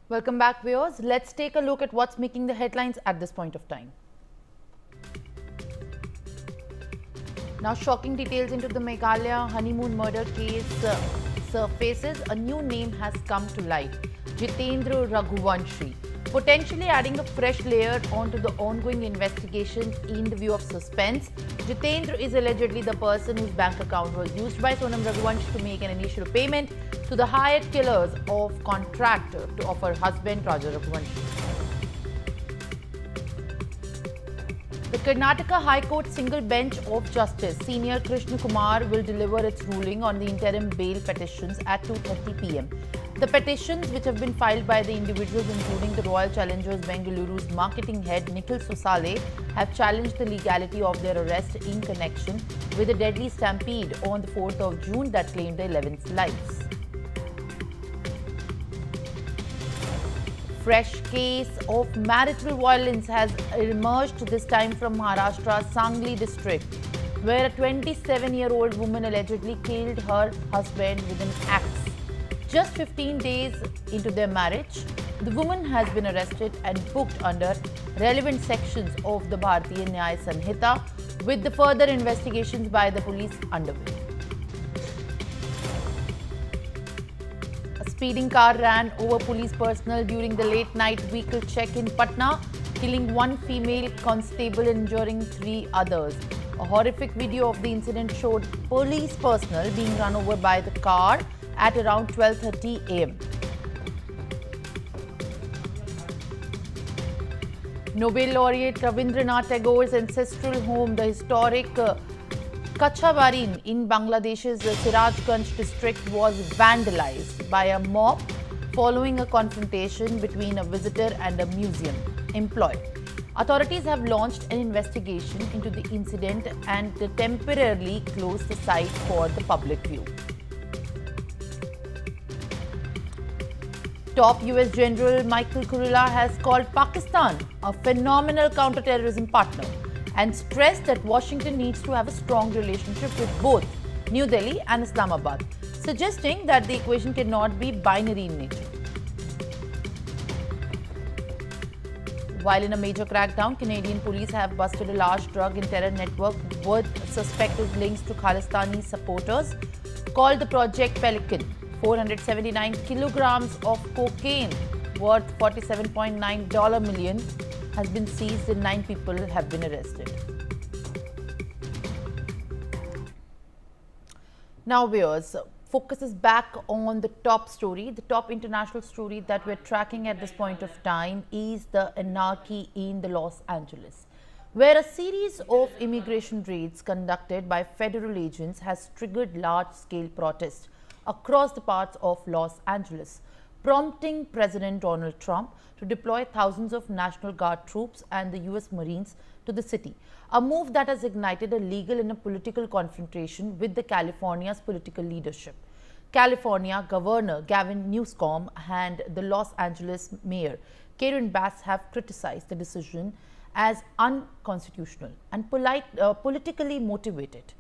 Welcome back, viewers. Let's take a look at what's making the headlines at this point of time. Now, shocking details into the Meghalaya honeymoon murder case surfaces. A new name has come to light: Jitendra Raghuvanshi, potentially adding a fresh layer onto the ongoing investigation in the view of suspense. Jitendra is allegedly the person whose bank account was used by Sonam Raghuvanshi to make an initial payment to the hired killers of contractor of her husband Raja Raghuvanshi. The Karnataka High Court Single Bench of Justice Senior Krishna Kumar will deliver its ruling on the interim bail petitions at 2:30 p.m. The petitions, which have been filed by the individuals including the Royal Challengers Bengaluru's marketing head Nikhil Sosale, have challenged the legality of their arrest in connection with a deadly stampede on the 4th of June that claimed the 11th lives. Fresh case of marital violence has emerged, this time from Maharashtra's Sangli district, where a 27-year-old woman allegedly killed her husband with an axe. Just 15 days into their marriage, the woman has been arrested and booked under relevant sections of the Bharatiya Nyaya Sanhita, with the further investigations by the police underway. A speeding car ran over police personnel during the late-night vehicle check in Patna, killing one female constable and injuring 3 others. A horrific video of the incident showed police personnel being run over by the car at around 12:30 a.m. Nobel laureate Rabindranath Tagore's ancestral home, the historic Kachabarin in Bangladesh's Sirajganj district, was vandalized by a mob following a confrontation between a visitor and a museum employee. Authorities have launched an investigation into the incident and temporarily closed the site for the public view. Top US General Michael Kurilla has called Pakistan a phenomenal counterterrorism partner and stressed that Washington needs to have a strong relationship with both New Delhi and Islamabad, suggesting that the equation cannot be binary in nature. While in a major crackdown, Canadian police have busted a large drug and terror network with suspected links to Khalistani supporters called the Project Pelican. 479 kilograms of cocaine worth $47.9 million has been seized and 9 people have been arrested. Now, viewers, focus is back on the top story. The top international story that we're tracking at this point of time is the anarchy in the Los Angeles, where a series of immigration raids conducted by federal agents has triggered large-scale protests across the parts of Los Angeles, prompting President Donald Trump to deploy thousands of National Guard troops and the US Marines to the city, a move that has ignited a legal and a political confrontation with the California's political leadership. California Governor Gavin Newsom and the Los Angeles Mayor Karen Bass have criticized the decision as unconstitutional and politically motivated,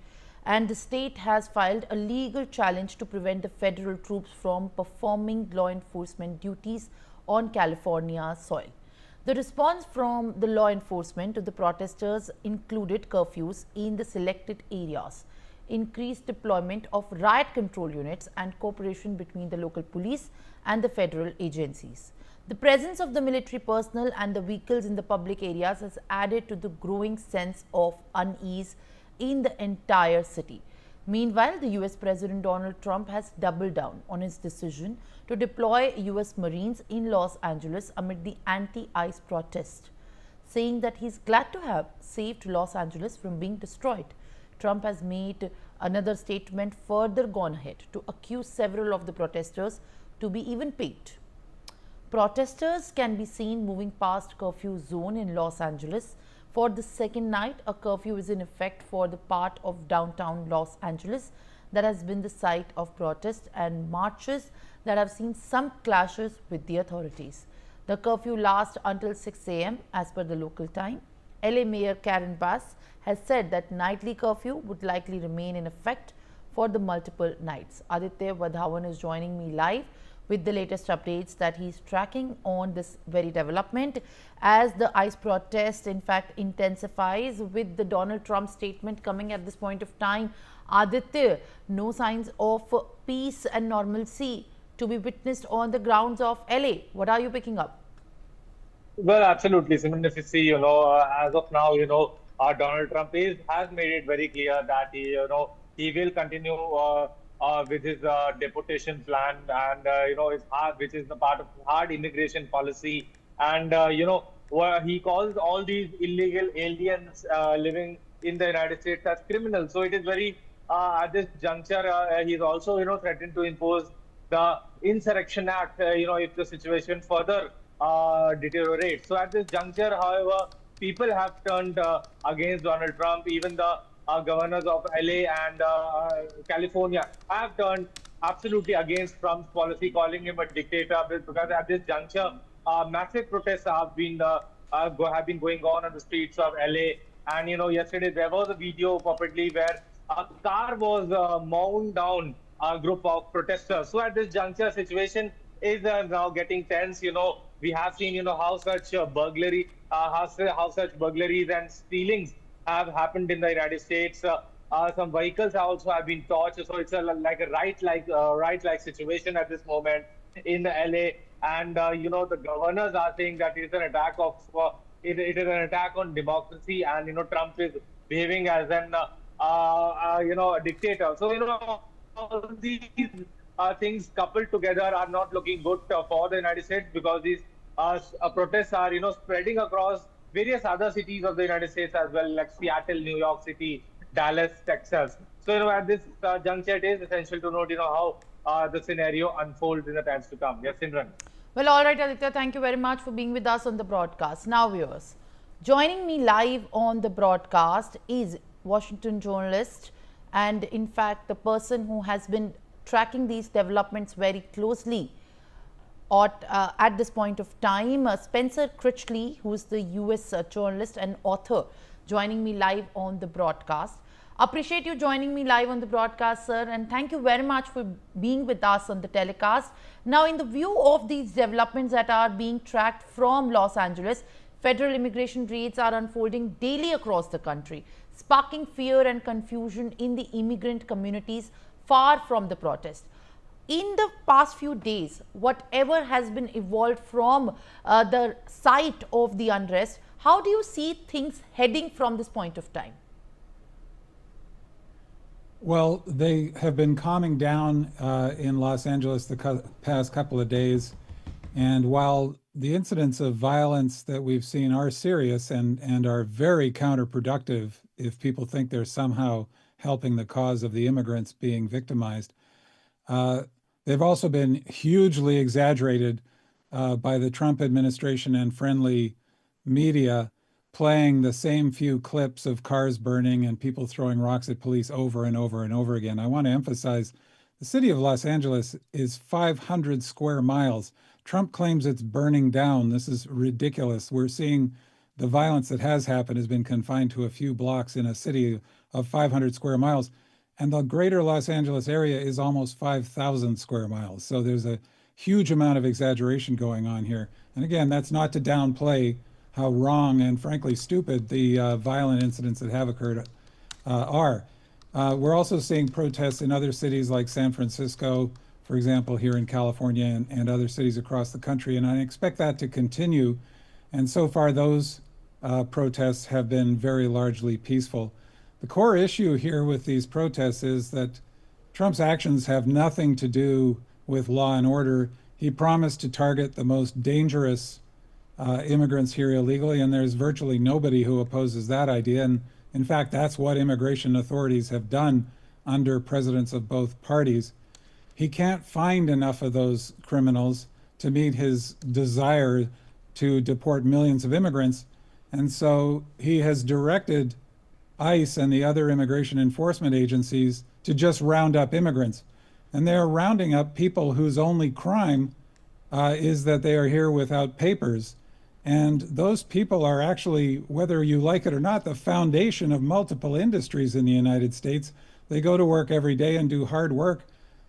and the state has filed a legal challenge to prevent the federal troops from performing law enforcement duties on California soil. The response from the law enforcement to the protesters included curfews in the selected areas, increased deployment of riot control units, and cooperation between the local police and the federal agencies. The presence of the military personnel and the vehicles in the public areas has added to the growing sense of unease in the entire city. Meanwhile, the US President Donald Trump has doubled down on his decision to deploy US Marines in Los Angeles amid the anti-ICE protest, saying that he's glad to have saved Los Angeles from being destroyed. Trump has made another statement further gone ahead to accuse several of the protesters to be even paid. Protesters can be seen moving past curfew zone in Los Angeles. For the second night, a curfew is in effect for the part of downtown Los Angeles that has been the site of protests and marches that have seen some clashes with the authorities. The curfew lasts until 6 a.m. as per the local time. LA Mayor Karen Bass has said that nightly curfew would likely remain in effect for the multiple nights. Aditya Vadhavan is joining me live with the latest updates that he's tracking on this very development as the ICE protest in fact intensifies with the Donald Trump statement coming at this point of time. Aditya, no signs of peace and normalcy to be witnessed on the grounds of LA. What are you picking up? Well, absolutely. Simon, if you see, as of now, Donald Trump has made it very clear that he will continue with his deportation plan, and his hard, which is the part of hard immigration policy, and where he calls all these illegal aliens living in the United States as criminals. So it is very at this juncture, he's also threatened to impose the Insurrection Act, if the situation further deteriorates. So at this juncture, however, people have turned against Donald Trump. Even the governors of LA and California have turned absolutely against Trump's policy, calling him a dictator. Because at this juncture, massive protests have been going on the streets of LA. And yesterday there was a video purportedly where a car was mown down a group of protesters. So at this juncture, situation is now getting tense. We have seen how such burglary, how such burglaries and stealings have happened in the United States. Some vehicles also have been torched. So it's like a right-like situation at this moment in LA. And the governors are saying that it is an attack of it is an attack on democracy, and Trump is behaving as an a dictator. So all these things coupled together are not looking good for the United States, because these protests are spreading across various other cities of the United States as well, like Seattle, New York City, Dallas, Texas. So at this juncture, it is essential to note how the scenario unfolds in the times to come. Yes, Simran. Well, all right, Aditya, thank you very much for being with us on the broadcast. Now, viewers, joining me live on the broadcast is Washington journalist and, in fact, the person who has been tracking these developments very closely at this point of time, Spencer Critchley, who is the US journalist and author, joining me live on the broadcast. Appreciate you joining me live on the broadcast, sir, and thank you very much for being with us on the telecast. Now, in the view of these developments that are being tracked from Los Angeles, federal immigration raids are unfolding daily across the country, sparking fear and confusion in the immigrant communities far from the protest. In the past few days, whatever has been evolved from the site of the unrest, how do you see things heading from this point of time? Well, they have been calming down in Los Angeles the past couple of days. And while the incidents of violence that we've seen are serious and are very counterproductive if people think they're somehow helping the cause of the immigrants being victimized, they've also been hugely exaggerated by the Trump administration and friendly media, playing the same few clips of cars burning and people throwing rocks at police over and over and over again. I want to emphasize the city of Los Angeles is 500 square miles. Trump claims it's burning down. This is ridiculous. We're seeing the violence that has happened has been confined to a few blocks in a city of 500 square miles. And the greater Los Angeles area is almost 5,000 square miles. So there's a huge amount of exaggeration going on here. And again, that's not to downplay how wrong and frankly stupid the violent incidents that have occurred are. We're also seeing protests in other cities like San Francisco, for example, here in California and other cities across the country. And I expect that to continue. And so far, those protests have been very largely peaceful. The core issue here with these protests is that Trump's actions have nothing to do with law and order. He promised to target the most dangerous immigrants here illegally, and there's virtually nobody who opposes that idea. And in fact, that's what immigration authorities have done under presidents of both parties. He can't find enough of those criminals to meet his desire to deport millions of immigrants. And so he has directed ICE and the other immigration enforcement agencies to just round up immigrants. And they're rounding up people whose only crime is that they are here without papers. And those people are actually, whether you like it or not, the foundation of multiple industries in the United States. They go to work every day and do hard work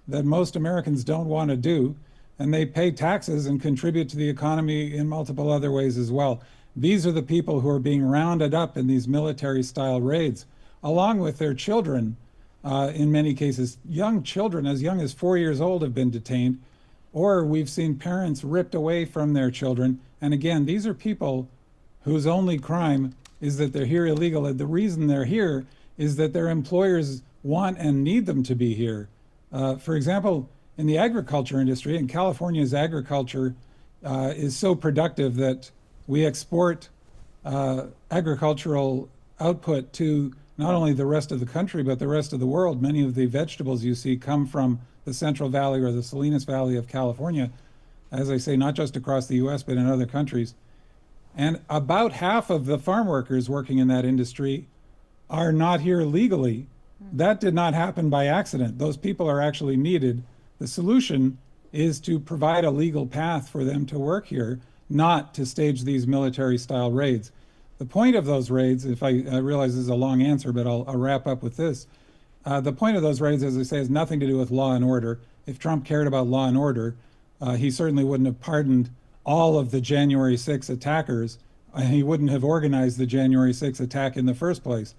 that most Americans don't want to do. and they pay taxes and contribute to the economy in multiple other ways as well. These are the people who are being rounded up in these military-style raids, along with their children. In many cases, young children as young as 4 years old have been detained, or we've seen parents ripped away from their children. And again, these are people whose only crime is that they're here illegally. The reason they're here is that their employers want and need them to be here. For example, in the agriculture industry, and California's agriculture is so productive that we export agricultural output to not only the rest of the country, but the rest of the world. Many of the vegetables you see come from the Central Valley or the Salinas Valley of California, as I say, not just across the US, but in other countries. And about half of the farm workers working in that industry are not here legally. That did not happen by accident. Those people are actually needed. The solution is to provide a legal path for them to work here, not to stage these military-style raids. The point of those raids, if I realize this is a long answer, but I'll wrap up with this. The point of those raids, as I say, has nothing to do with law and order. If Trump cared about law and order, he certainly wouldn't have pardoned all of the January 6 attackers, and he wouldn't have organized the January 6 attack in the first place.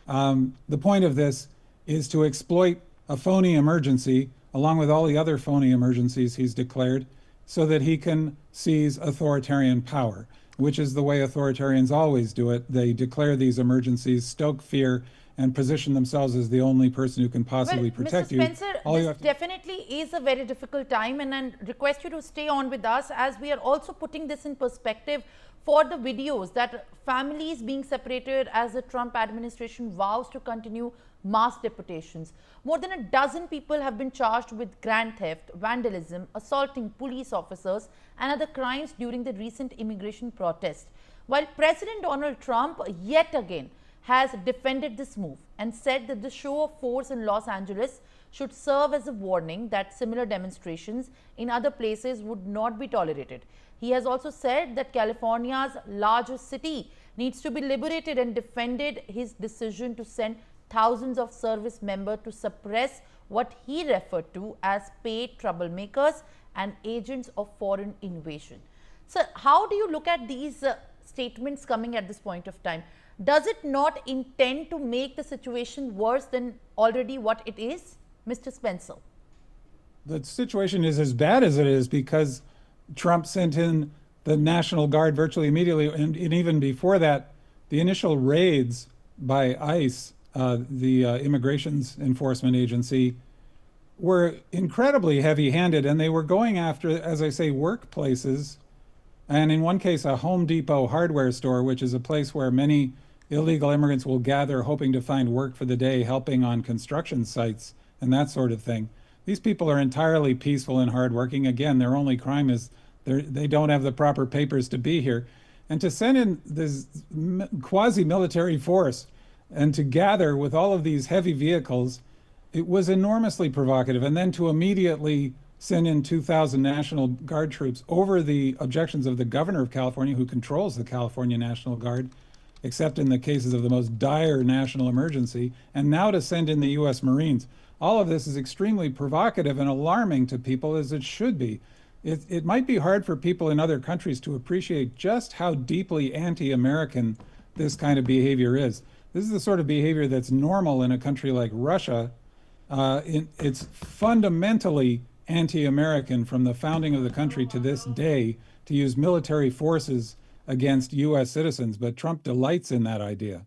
The point of this is to exploit a phony emergency, along with all the other phony emergencies he's declared, so that he can seize authoritarian power, which is the way authoritarians always do it. They declare these emergencies, stoke fear, and position themselves as the only person who can possibly protect you. Mr. Spencer, this definitely is a very difficult time, and I request you to stay on with us as we are also putting this in perspective for the videos that families being separated as the Trump administration vows to continue mass deportations. More than a dozen people have been charged with grand theft, vandalism, assaulting police officers and other crimes during the recent immigration protest. While President Donald Trump yet again has defended this move and said that the show of force in Los Angeles should serve as a warning that similar demonstrations in other places would not be tolerated. He has also said that California's largest city needs to be liberated and defended his decision to send thousands of service members to suppress what he referred to as paid troublemakers and agents of foreign invasion. So, how do you look at these statements coming at this point of time? Does it not intend to make the situation worse than already what it is, Mr. Spencer? The situation is as bad as it is because Trump sent in the National Guard virtually immediately, and even before that, the initial raids by ICE, the Immigrations Enforcement Agency, were incredibly heavy-handed, and they were going after, as I say, workplaces, and in one case, a Home Depot hardware store, which is a place where many illegal immigrants will gather hoping to find work for the day, helping on construction sites and that sort of thing. These people are entirely peaceful and hardworking. Again, their only crime is they don't have the proper papers to be here. And to send in this quasi-military force and to gather with all of these heavy vehicles, it was enormously provocative. And then to immediately send in 2,000 National Guard troops over the objections of the governor of California, who controls the California National Guard, except in the cases of the most dire national emergency, and now to send in the U.S. Marines. All of this is extremely provocative and alarming to people, as it should be. It might be hard for people in other countries to appreciate just how deeply anti-American this kind of behavior is. This is the sort of behavior that's normal in a country like Russia. It's fundamentally anti-American from the founding of the country to this day to use military forces against U.S. citizens, but Trump delights in that idea.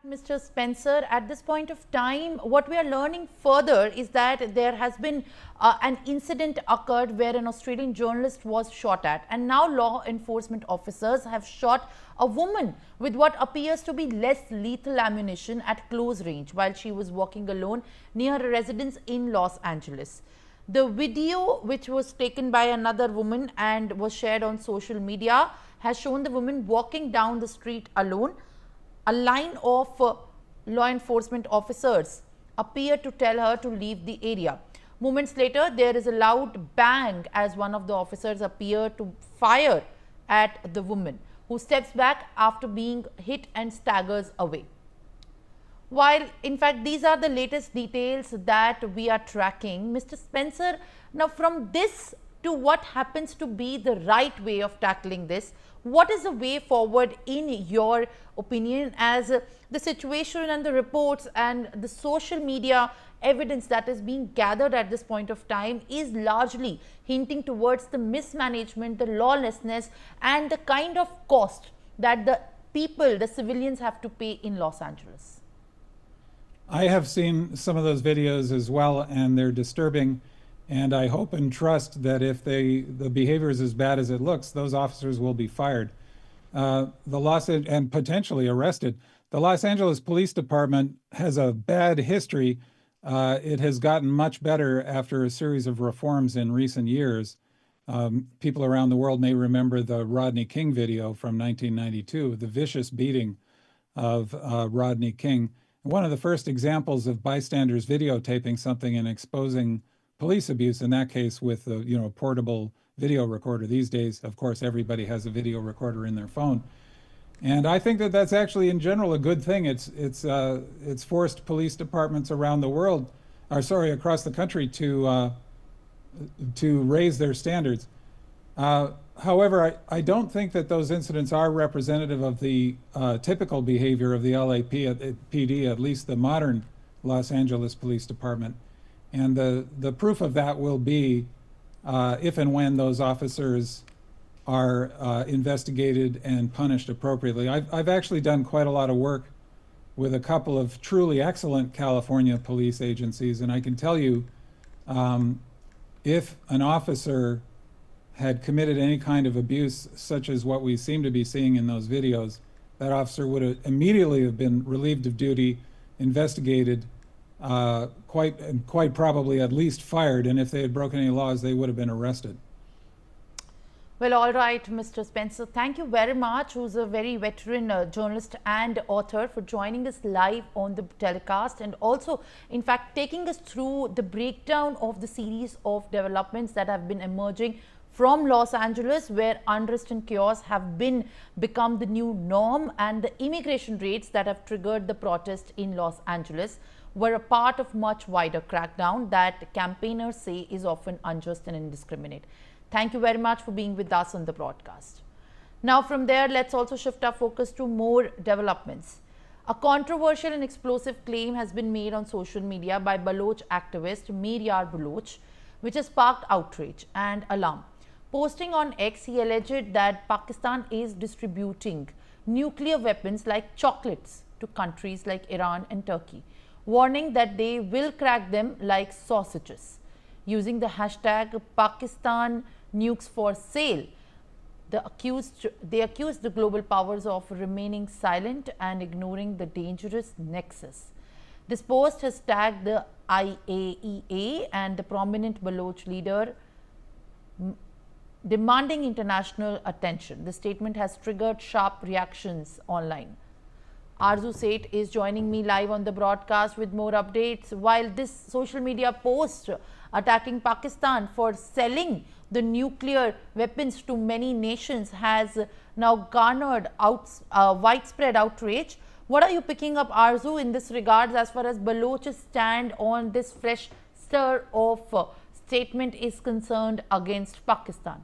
Mr. Spencer, at this point of time, what we are learning further is that there has been an incident occurred where an Australian journalist was shot at, and now law enforcement officers have shot a woman with what appears to be less lethal ammunition at close range while she was walking alone near a residence in Los Angeles. The video, which was taken by another woman and was shared on social media, has shown the woman walking down the street alone. A line of law enforcement officers appear to tell her to leave the area. Moments later, there is a loud bang as one of the officers appear to fire at the woman, who steps back after being hit and staggers away. While in fact these are the latest details that we are tracking, Mr. Spencer, now from this to what happens to be the right way of tackling this, what is the way forward in your opinion, as the situation and the reports and the social media evidence that is being gathered at this point of time is largely hinting towards the mismanagement, the lawlessness and the kind of cost that the people, the civilians have to pay in Los Angeles? I have seen some of those videos as well, and they're disturbing. And I hope and trust that if the behavior is as bad as it looks, those officers will be fired, and potentially arrested. The Los Angeles Police Department has a bad history. It has gotten much better after a series of reforms in recent years. People around the world may remember the Rodney King video from 1992, the vicious beating of Rodney King. One of the first examples of bystanders videotaping something and exposing police abuse, in that case with a portable video recorder. These days, of course, everybody has a video recorder in their phone. And I think that that's actually in general a good thing. It's forced police departments around the world, across the country to raise their standards. However, I don't think that those incidents are representative of the typical behavior of the LAPD, at least the modern Los Angeles Police Department. And the proof of that will be if and when those officers are investigated and punished appropriately. I've actually done quite a lot of work with a couple of truly excellent California police agencies, and I can tell you, if an officer had committed any kind of abuse, such as what we seem to be seeing in those videos, that officer would have immediately have been relieved of duty, investigated, quite probably at least fired, and if they had broken any laws, they would have been arrested. Well, all right, Mr. Spencer, thank you very much, who's a very veteran journalist and author, for joining us live on the telecast, and also, in fact, taking us through the breakdown of the series of developments that have been emerging from Los Angeles, where unrest and chaos have become the new norm, and the immigration raids that have triggered the protest in Los Angeles were a part of much wider crackdown that campaigners say is often unjust and indiscriminate. Thank you very much for being with us on the broadcast. Now from there, let's also shift our focus to more developments. A controversial and explosive claim has been made on social media by Baloch activist Mir Yar Baloch, which has sparked outrage and alarm. Posting on X, he alleged that Pakistan is distributing nuclear weapons like chocolates to countries like Iran and Turkey, warning that they will crack them like sausages. Using the hashtag Pakistan Nukes for sale, they accused the global powers of remaining silent and ignoring the dangerous nexus. This post has tagged the IAEA and the prominent Baloch leader, demanding international attention. The statement has triggered sharp reactions online. Arzu Seth is joining me live on the broadcast with more updates. While this social media post attacking Pakistan for selling the nuclear weapons to many nations has now garnered widespread outrage, what are you picking up, Arzu, in this regards as far as Baloch's stand on this fresh stir of statement is concerned against Pakistan?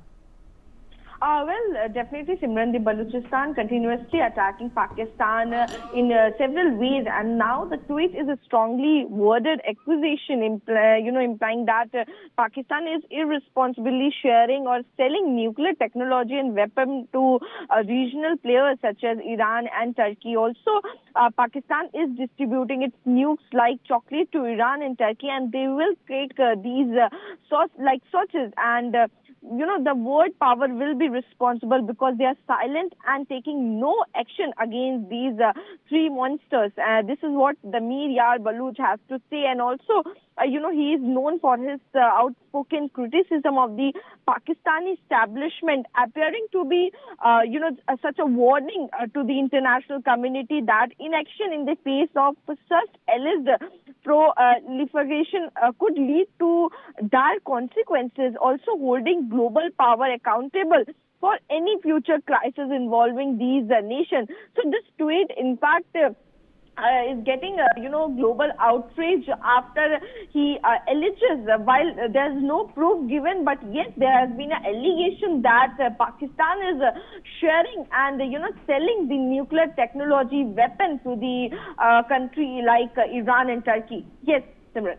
Well, definitely, Simran, the Balochistan continuously attacking Pakistan in several ways, and now the tweet is a strongly worded accusation, implying that Pakistan is irresponsibly sharing or selling nuclear technology and weapons to regional players such as Iran and Turkey. Also, Pakistan is distributing its nukes like chocolate to Iran and Turkey, and they will take these sausages and the world power will be responsible because they are silent and taking no action against these three monsters. This is what the Mir Yar Baloch has to say. And also, he is known for his outspoken criticism of the Pakistani establishment, appearing to be, such a warning to the international community that inaction in the face of such alleged proliferation could lead to dire consequences, also holding global power accountable for any future crisis involving these nations. So this tweet, in fact, is getting, global outrage after he alleges, while there's no proof given, but yes, there has been an allegation that Pakistan is sharing and, selling the nuclear technology weapon to the country like Iran and Turkey. Yes, Simran.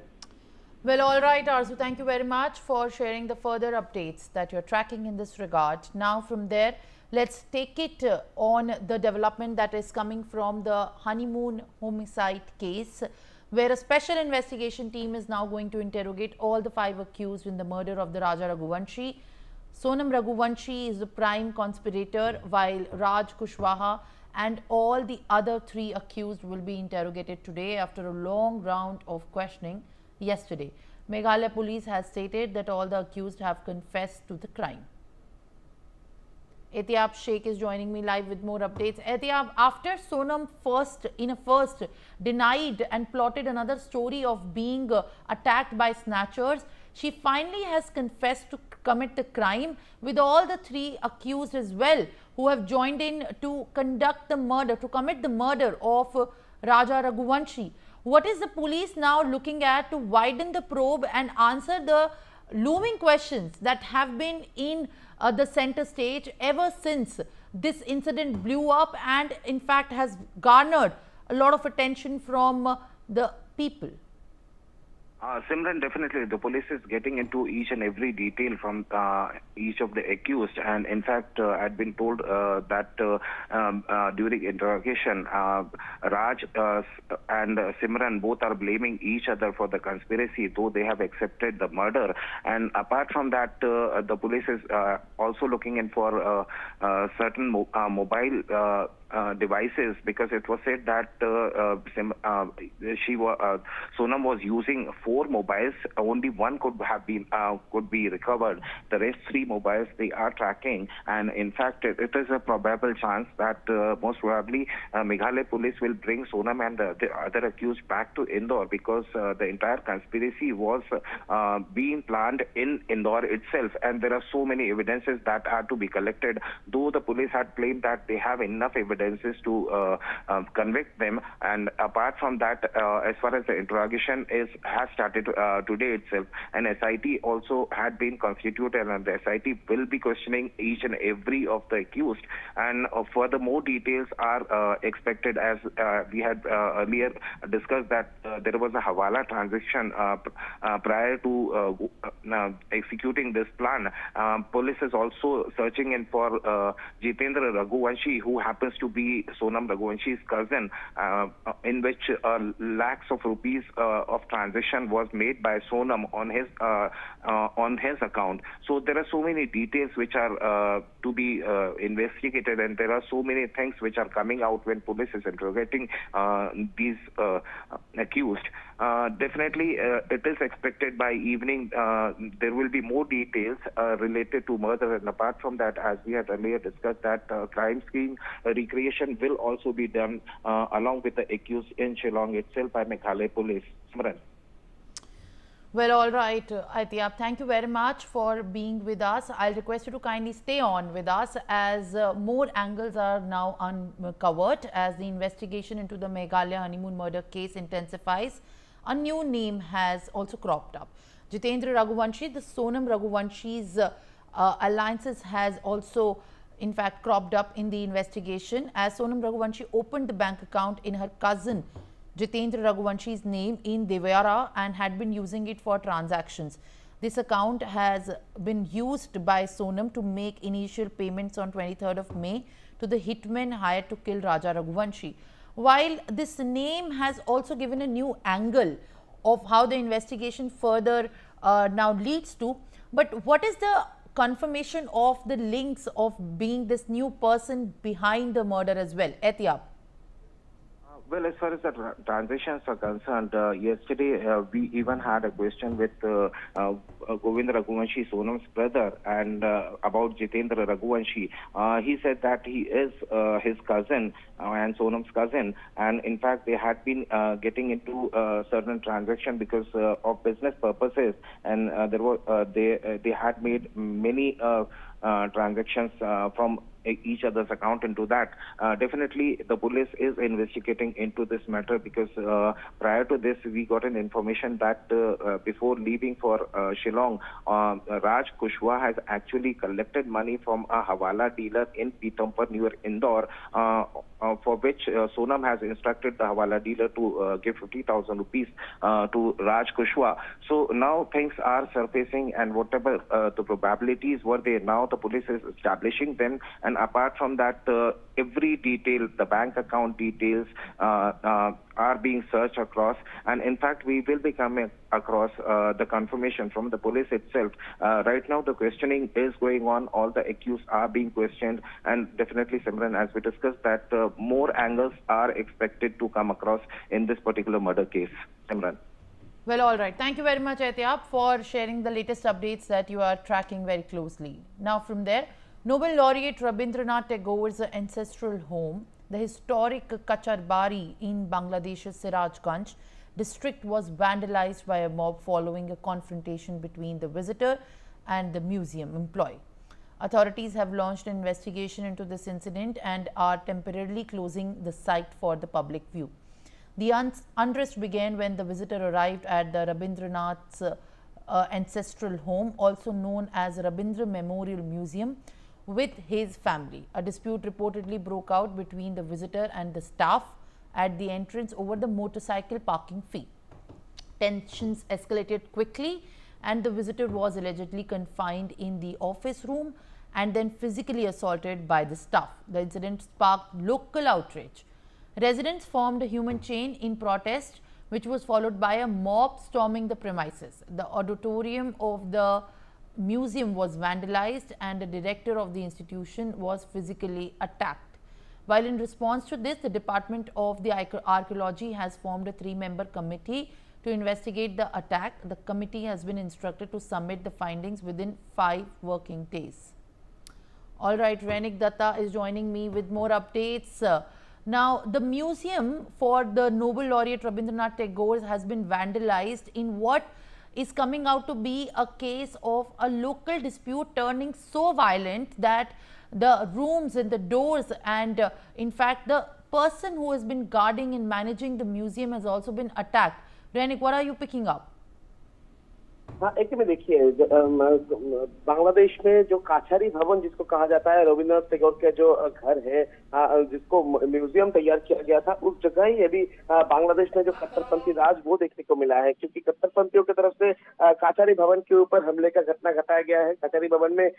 Well, all right, Arzu, thank you very much for sharing the further updates that you're tracking in this regard. Now, from there, let's take it on the development that is coming from the honeymoon homicide case, where a special investigation team is now going to interrogate all the 5 accused in the murder of the Raja Raghuvanshi. Sonam Raghuvanshi is the prime conspirator, while Raj Kushwaha and all the other 3 accused will be interrogated today after a long round of questioning yesterday. Meghalaya police has stated that all the accused have confessed to the crime. Ehtiyab Sheikh is joining me live with more updates. Ehtiyab, after Sonam first denied and plotted another story of being attacked by snatchers, she finally has confessed to commit the crime, with all the 3 accused as well who have joined in to conduct the murder, to commit the murder of Raja Raghuvanshi. What is the police now looking at to widen the probe and answer the looming questions that have been in the center stage ever since this incident blew up and in fact has garnered a lot of attention from the people? Simran, definitely the police is getting into each and every detail from each of the accused, and in fact had been told that during interrogation Raj and Simran both are blaming each other for the conspiracy, though they have accepted the murder. And apart from that, the police is also looking in for certain mobile devices, because it was said that Sonam was using 4 mobiles. Only one could be recovered. The rest 3 mobiles they are tracking, and in fact it is a probable chance that most probably Meghalaya police will bring Sonam and the other accused back to Indore, because the entire conspiracy was being planned in Indore itself, and there are so many evidences that are to be collected. Though the police had claimed that they have enough evidences to convict them, and apart from that, as far as the interrogation has started today itself, an SIT also had been constituted, and the SIT will be questioning each and every of the accused, and further more details are expected, as we had earlier discussed that there was a Hawala transaction prior to executing this plan. Police is also searching in for Jitendra Raghuvanshi, who happens to be Sonam Raghuvanshi's cousin, in which lakhs of rupees of transaction was made by Sonam on his account. So there are so many details which are to be investigated, and there are so many things which are coming out when police is interrogating these accused. Definitely, it is expected by evening there will be more details related to murder, and apart from that, as we had earlier discussed, that crime scene recreation will also be done along with the accused in Shillong itself by Meghalaya police. Smran. Well, all right, Ehtiyab, thank you very much for being with us. I'll request you to kindly stay on with us, as more angles are now uncovered as the investigation into the Meghalaya honeymoon murder case intensifies. A new name has also cropped up. Jitendra Raghuvanshi, the Sonam Raghuvanshi's alliances has also in fact cropped up in the investigation, as Sonam Raghuvanshi opened the bank account in her cousin Jitendra Raghuvanshi's name in Devyara and had been using it for transactions. This account has been used by Sonam to make initial payments on 23rd of May to the hitmen hired to kill Raja Raghuvanshi. While this name has also given a new angle of how the investigation further now leads to, but what is the confirmation of the links of being this new person behind the murder as well? Ehtiyab. Well, as far as the transactions are concerned, yesterday we even had a question with Govind Raghuvanshi, Sonam's brother, and about Jitendra Raghuvanshi. He said that he is his cousin and Sonam's cousin, and in fact they had been getting into certain transaction because of business purposes, and they had made many transactions from each other's account into that. Definitely, the police is investigating into this matter because prior to this, we got an information that before leaving for Shillong, Raj Kushwaha has actually collected money from a Hawala dealer in Pitampur near Indore, for which Sonam has instructed the Hawala dealer to give 50,000 rupees to Raj Kushwaha. So now things are surfacing, and whatever the probabilities were there, now the police is establishing them. And apart from that, every detail, the bank account details are being searched across. And in fact, we will be coming across the confirmation from the police itself. Right now, the questioning is going on. All the accused are being questioned. And definitely, Simran, as we discussed, that more angles are expected to come across in this particular murder case. Simran. Well, all right. Thank you very much, Ehtiyab, for sharing the latest updates that you are tracking very closely. Now, from there, Nobel laureate Rabindranath Tagore's ancestral home, the historic Kacharbari in Bangladesh's Sirajganj district, was vandalized by a mob following a confrontation between the visitor and the museum employee. Authorities have launched an investigation into this incident and are temporarily closing the site for the public view. The unrest began when the visitor arrived at the Rabindranath's ancestral home, also known as Rabindra Memorial Museum, with his family. A dispute reportedly broke out between the visitor and the staff at the entrance over the motorcycle parking fee. Tensions escalated quickly, and the visitor was allegedly confined in the office room and then physically assaulted by the staff. The incident sparked local outrage. Residents formed a human chain in protest, which was followed by a mob storming the premises. The auditorium of the museum was vandalized and the director of the institution was physically attacked. While in response to this, the Department of the Archaeology has formed a 3-member committee to investigate the attack. The committee has been instructed to submit the findings within 5 working days. All right, Renik Datta is joining me with more updates. Now, the museum for the Nobel laureate Rabindranath Tagore has been vandalized in what is coming out to be a case of a local dispute turning so violent that the rooms and the doors and in fact the person who has been guarding and managing the museum has also been attacked. Renik, what are you picking up? हाँ, एक में देखिए बांग्लादेश में जो काछारी भवन जिसको कहा जाता है, रविन्द्रनाथ टैगोर के जो घर है जिसको म्यूजियम तैयार किया गया था, उस जगह ही अभी बांग्लादेश में जो कट्टरपंथी राज वो देखने को मिला है, क्योंकि कट्टरपंथियों की तरफ से काछारी भवन के ऊपर हमले का घटना घटाया गया है। काछारी भवन में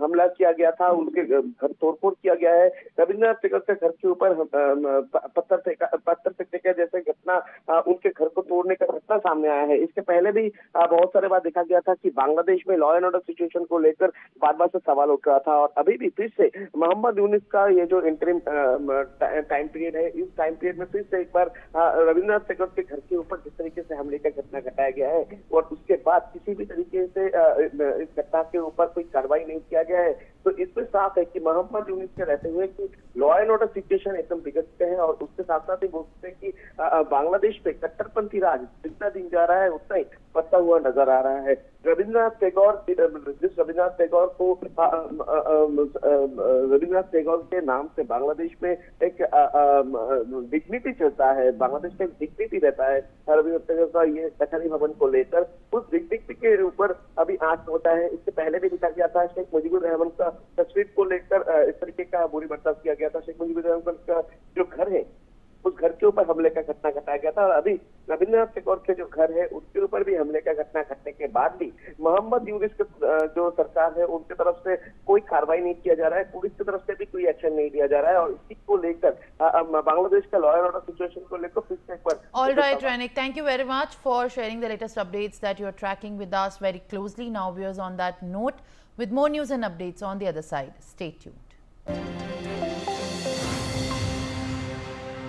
हमला किया गया था, उनके घर तोड़फोड़ किया गया है। रविन्द्रनाथ टैगोर के घर के ऊपर पत्थर फेंकने का जैसे घटना, उनके घर को तोड़ने का घटना सामने आया है। इसके पहले भी बहुत सारे बार देखा गया था कि बांग्लादेश में लॉ एंड ऑर्डर सिचुएशन को लेकर बार बार से सवाल उठ रहा था, और अभी भी फिर से मोहम्मद यूनिस का ये जो इंटरिम टाइम पीरियड है, इस टाइम पीरियड में फिर से एक बार रविन्द्रनाथ टैगोर के घर के ऊपर जिस तरीके से हमले का घटना घटाया गया है और उसके बाद किसी भी तरीके से इस घटना के ऊपर कोई कार्रवाई नहीं किया गया है, तो इसमें साफ है कि मोहम्मद यूनिस के रहते हुए कि लॉ एंड ऑर्डर सिचुएशन एकदम बिगड़ चुके हैं। और उसके साथ साथ ही बोलते हैं कि बांग्लादेश पे कट्टरपंथी राज जितना दिन जा रहा है उतना ही पड़ता हुआ नजर आ रहा है। रविन्द्रनाथ टैगोर को रविन्द्रनाथ टैगोर के नाम से बांग्लादेश में एक डिग्निटी चलता है, बांग्लादेश में डिग्निटी रहता है रविन्द्रनाथ टैगोर का, ये कचहरी भवन को लेकर उस डिग्निटी के ऊपर अभी आंच होता है। इससे पहले भी देखा गया था शेख मुजीबुर रहमान का तस्वीर को लेकर इस तरीके का बुरी बर्ताव किया गया था। शेख मुजीबुर रहमान का जो घर है उस घर के ऊपर हमले का घटना घटाया गया था, और अभी रविन्द्रनाथ टैगोर के जो घर है उसके ऊपर भी हमले का घटना घटने के बाद भी मोहम्मद यूनिस के जो सरकार है उनकी तरफ से कोई कार्रवाई नहीं किया जा रहा है, पुलिस की तरफ से भी कोई एक्शन नहीं लिया जा रहा है, और इसी को लेकर बांग्लादेश का लॉ एंड ऑर्डर सिचुएशन को लेकर फिर से एक बार। All right, Renik, thank you very much for sharing the latest updates that you are tracking with us very closely. Now, viewers, on that note, with more news and updates on the other side, stay tuned.